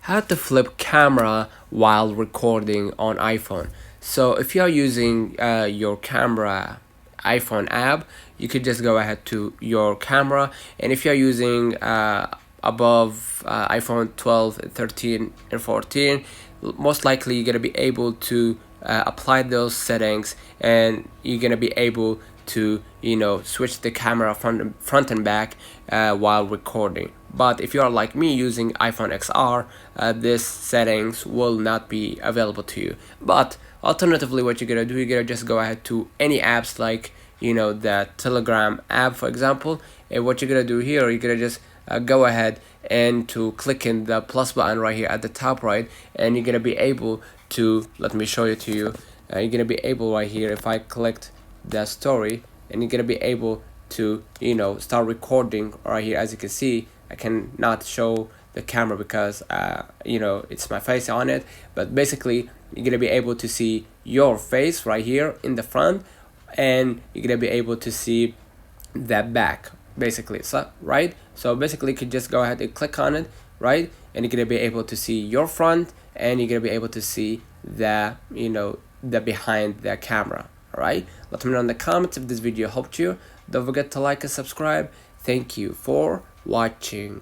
how to flip camera while recording on iPhone. So if you are using your camera iPhone app, you could just go ahead to your camera, and if you are using above iPhone 12, 13 and 14, most likely you're gonna be able to apply those settings, and you're gonna be able to switch the camera front and back while recording. But if you are like me using iPhone XR, this settings will not be available to you. But alternatively, what you're gonna do, you're gonna just go ahead to any apps like the Telegram app, for example. And what you're gonna do here, you're gonna just go ahead and to click in the plus button right here at the top right, and you're gonna be able to, let me show it to you. You're gonna be able right here, if I clicked the story, and you're gonna be able to start recording right here. As you can see, I cannot show the camera because it's my face on it, but basically you're gonna be able to see your face right here in the front, and you're gonna be able to see the back basically. So so basically you could just go ahead and click on it, right, and you're gonna be able to see your front, and you're gonna be able to see the the behind the camera. Alright, let me know in the comments if this video helped you. Don't forget to like and subscribe. Thank you for watching.